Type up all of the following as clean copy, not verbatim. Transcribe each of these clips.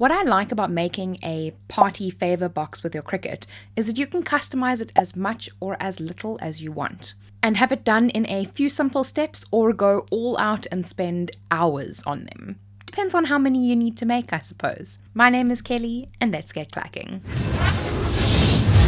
What I like about making a party favor box with your Cricut is that you can customize it as much or as little as you want and have it done in a few simple steps or go all out and spend hours on them. Depends on how many you need to make, I suppose. My name is Kelly, and let's get clacking.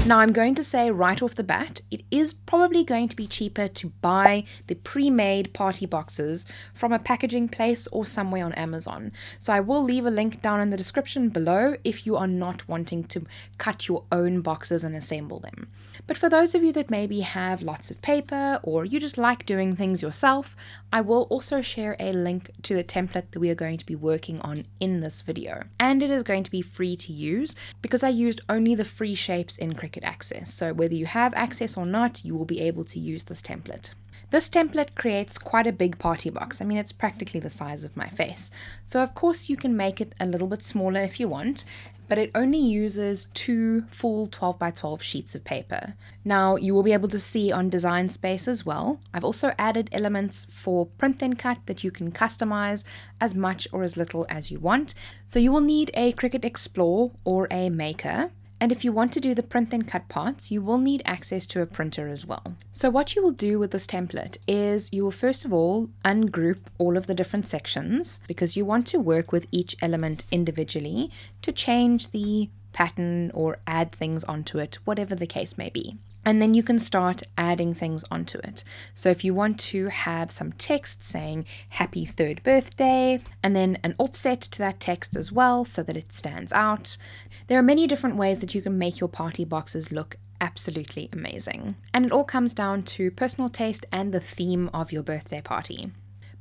Now I'm going to say right off the bat, it is probably going to be cheaper to buy the pre-made party boxes from a packaging place or somewhere on Amazon. So I will leave a link down in the description below if you are not wanting to cut your own boxes and assemble them. But for those of you that maybe have lots of paper or you just like doing things yourself, I will also share a link to the template that we are going to be working on in this video. And it is going to be free to use because I used only the free shapes in Cricut Access. So whether you have access or not, you will be able to use this template. This template creates quite a big party box. I mean, it's practically the size of my face. So of course you can make it a little bit smaller if you want, but it only uses 2 full 12 by 12 sheets of paper. Now you will be able to see on Design Space as well. I've also added elements for print then cut that you can customize as much or as little as you want. So you will need a Cricut Explore or a Maker. And if you want to do the print then cut parts, you will need access to a printer as well. So what you will do with this template is you will first of all ungroup all of the different sections because you want to work with each element individually to change the pattern or add things onto it, whatever the case may be. And then you can start adding things onto it. So if you want to have some text saying happy 3rd birthday, and then an offset to that text as well so that it stands out. There are many different ways that you can make your party boxes look absolutely amazing. And it all comes down to personal taste and the theme of your birthday party.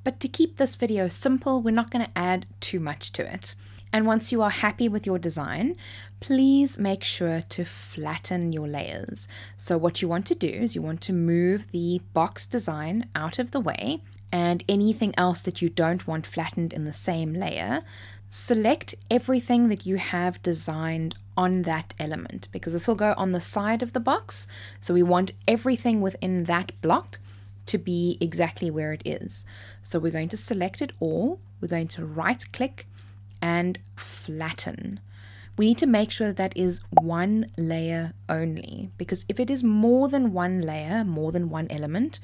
But to keep this video simple, we're not going to add too much to it. And once you are happy with your design, please make sure to flatten your layers. So what you want to do is you want to move the box design out of the way and anything else that you don't want flattened in the same layer. Select everything that you have designed on that element because this will go on the side of the box. So we want everything within that block to be exactly where it is. So we're going to select it all. We're going to right click and flatten. We need to make sure that that is one layer only, because if it is more than one layer, more than one element,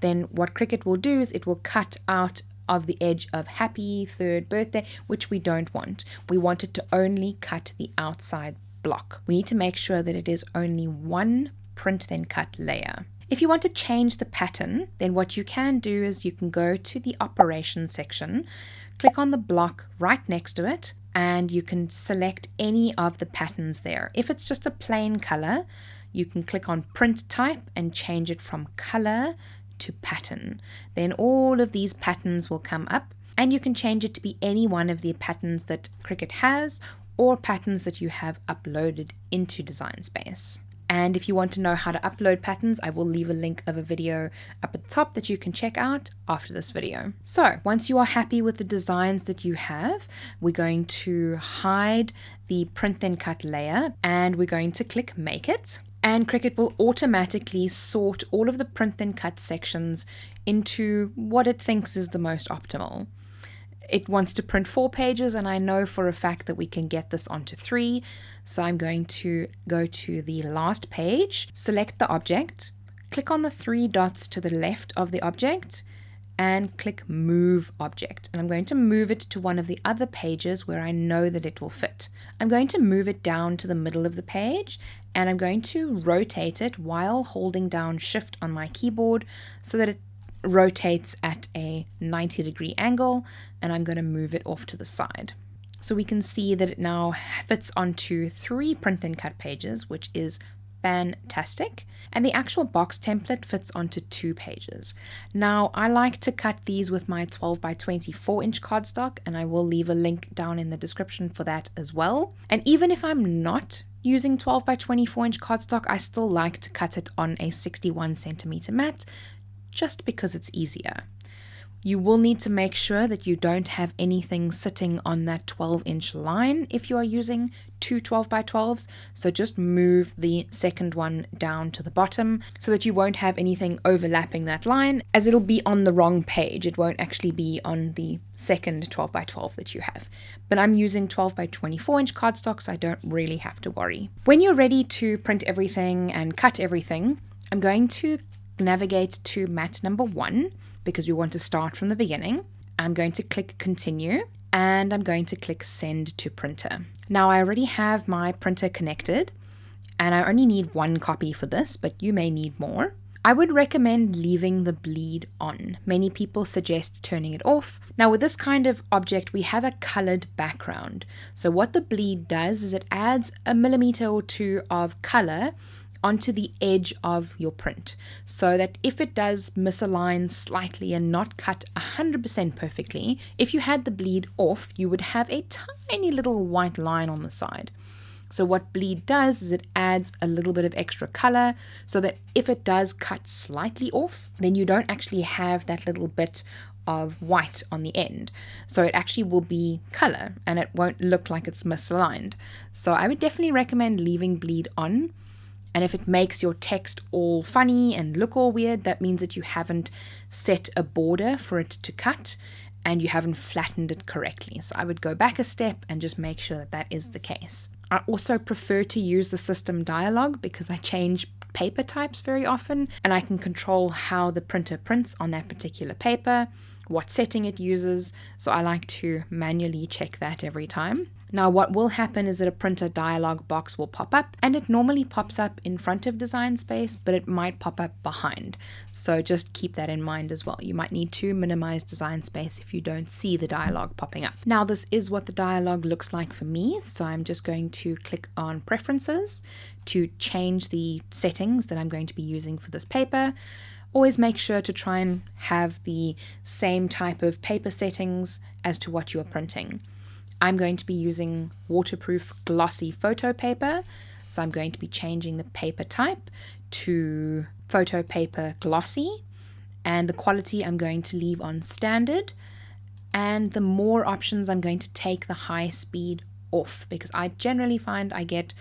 then what Cricut will do is it will cut out of the edge of happy 3rd birthday, which we don't want. We want it to only cut the outside block. We need to make sure that it is only one print then cut layer. If you want to change the pattern, then what you can do is you can go to the operations section, click on the block right next to it, and you can select any of the patterns there. If it's just a plain color, you can click on print type and change it from color to pattern. Then all of these patterns will come up and you can change it to be any one of the patterns that Cricut has or patterns that you have uploaded into Design Space. And if you want to know how to upload patterns, I will leave a link of a video up at the top that you can check out after this video. So once you are happy with the designs that you have, we're going to hide the print then cut layer and we're going to click Make It. And Cricut will automatically sort all of the print then cut sections into what it thinks is the most optimal. It wants to print 4 pages, and I know for a fact that we can get this onto 3. So I'm going to go to the last page, select the object, click on the 3 dots to the left of the object, and click Move Object. And I'm going to move it to one of the other pages where I know that it will fit. I'm going to move it down to the middle of the page, and I'm going to rotate it while holding down Shift on my keyboard so that it rotates at a 90-degree angle, and I'm going to move it off to the side. So we can see that it now fits onto 3 print then cut pages, which is fantastic. And the actual box template fits onto 2 pages. Now I like to cut these with my 12 by 24 inch cardstock, and I will leave a link down in the description for that as well. And even if I'm not using 12 by 24 inch cardstock, I still like to cut it on a 61 centimeter mat just because it's easier. You will need to make sure that you don't have anything sitting on that 12-inch line if you are using two 12x12s. So just move the second one down to the bottom so that you won't have anything overlapping that line, as it'll be on the wrong page. It won't actually be on the second 12x12 that you have. But I'm using 12x24-inch cardstock, so I don't really have to worry. When you're ready to print everything and cut everything, I'm going to navigate to mat number 1, because we want to start from the beginning. I'm going to click continue and I'm going to click send to printer. Now I already have my printer connected and I only need one copy for this, but you may need more. I would recommend leaving the bleed on. Many people suggest turning it off. Now with this kind of object, we have a colored background. So what the bleed does is it adds a millimeter or two of color onto the edge of your print, so that if it does misalign slightly and not cut 100% perfectly, if you had the bleed off, you would have a tiny little white line on the side. So what bleed does is it adds a little bit of extra color, so that if it does cut slightly off, then you don't actually have that little bit of white on the end. So it actually will be color and it won't look like it's misaligned. So I would definitely recommend leaving bleed on. And if it makes your text all funny and look all weird, that means that you haven't set a border for it to cut and you haven't flattened it correctly. So I would go back a step and just make sure that that is the case. I also prefer to use the system dialog because I change paper types very often and I can control how the printer prints on that particular paper, what setting it uses. So I like to manually check that every time. Now what will happen is that a printer dialog box will pop up, and it normally pops up in front of Design Space, but it might pop up behind. So just keep that in mind as well. You might need to minimize Design Space if you don't see the dialog popping up. Now this is what the dialog looks like for me. So I'm just going to click on Preferences to change the settings that I'm going to be using for this paper. Always make sure to try and have the same type of paper settings as to what you are printing. I'm going to be using waterproof glossy photo paper, so I'm going to be changing the paper type to photo paper glossy, and the quality I'm going to leave on standard, and the more options I'm going to take the high speed off, because I generally find I get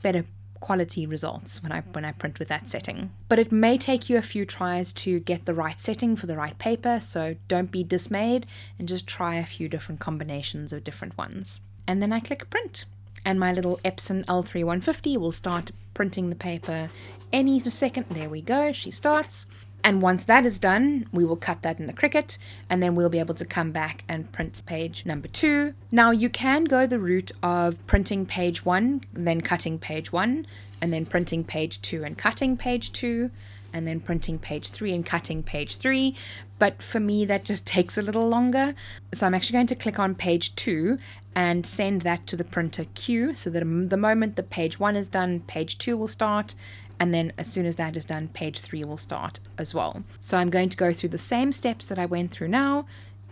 better quality results when I print with that setting. But it may take you a few tries to get the right setting for the right paper, so don't be dismayed and just try a few different combinations of different ones. And then I click print, and my little Epson L3150 will start printing the paper any second. There we go, she starts. And once that is done, we will cut that in the Cricut, and then we'll be able to come back and print page number 2. Now you can go the route of printing page 1, then cutting page 1, and then printing page 2 and cutting page 2, and then printing page 3 and cutting page 3. But for me, that just takes a little longer. So I'm actually going to click on page 2 and send that to the printer queue, so that the moment the page 1 is done, page 2 will start. And then as soon as that is done, page 3 will start as well. So I'm going to go through the same steps that I went through now,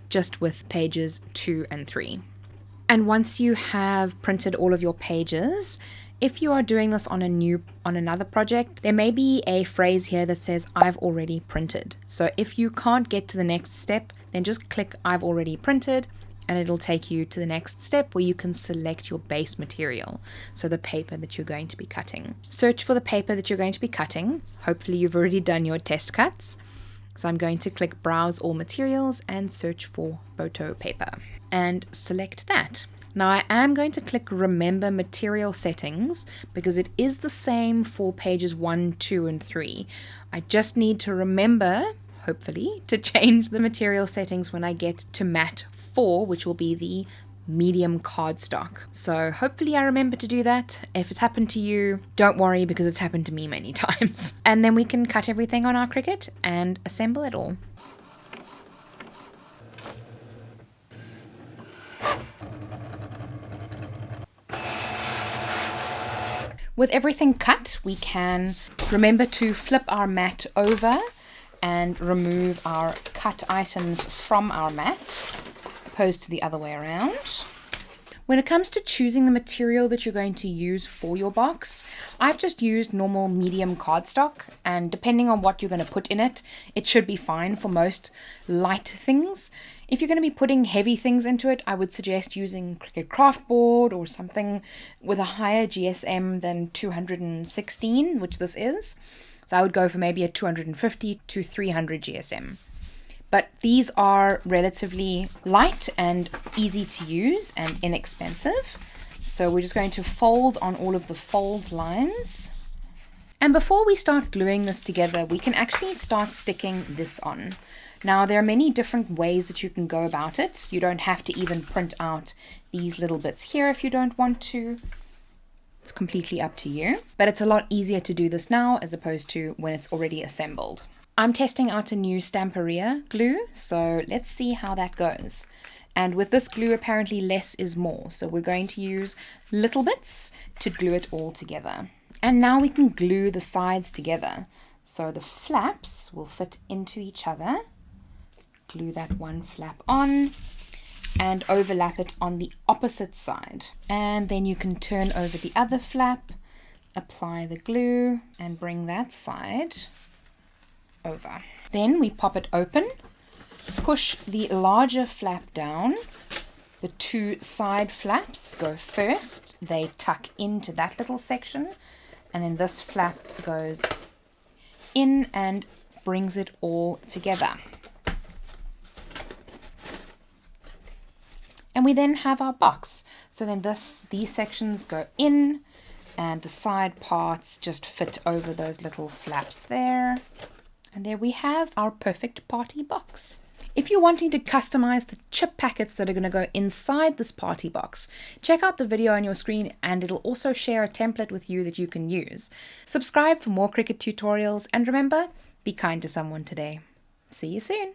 just with pages 2 and 3. And once you have printed all of your pages, if you are doing this on another project, there may be a phrase here that says I've already printed. So if you can't get to the next step, then just click I've already printed, and it'll take you to the next step where you can select your base material, so the paper that you're going to be cutting. Search for the paper that you're going to be cutting. Hopefully you've already done your test cuts. So I'm going to click Browse All Materials and search for photo paper and select that. Now I am going to click Remember Material Settings because it is the same for pages 1, 2, and 3. I just need to remember, hopefully, to change the material settings when I get to mat 4, which will be the medium cardstock. So hopefully I remember to do that. If it's happened to you, don't worry, because it's happened to me many times. And then we can cut everything on our Cricut and assemble it all. With everything cut, we can remember to flip our mat over and remove our cut items from our mat, opposed to the other way around. When it comes to choosing the material that you're going to use for your box, I've just used normal medium cardstock, and depending on what you're going to put in it, it should be fine for most light things. If you're going to be putting heavy things into it, I would suggest using Cricut Craft board or something with a higher GSM than 216, which this is. So I would go for maybe a 250 to 300 GSM. But these are relatively light and easy to use and inexpensive. So we're just going to fold on all of the fold lines. And before we start gluing this together, we can actually start sticking this on. Now, there are many different ways that you can go about it. You don't have to even print out these little bits here if you don't want to. It's completely up to you. But it's a lot easier to do this now as opposed to when it's already assembled. I'm testing out a new Stamperia glue, so let's see how that goes. And with this glue, apparently less is more. So we're going to use little bits to glue it all together. And now we can glue the sides together. So the flaps will fit into each other. Glue that one flap on and overlap it on the opposite side. And then you can turn over the other flap, apply the glue, and bring that side over. Then we pop it open, push the larger flap down. The two side flaps go first. They tuck into that little section, and then this flap goes in and brings it all together. And we then have our box. So then these sections go in, and the side parts just fit over those little flaps there. And there we have our perfect party box. If you're wanting to customize the chip packets that are going to go inside this party box, check out the video on your screen and it'll also share a template with you that you can use. Subscribe for more Cricut tutorials, and remember, be kind to someone today. See you soon.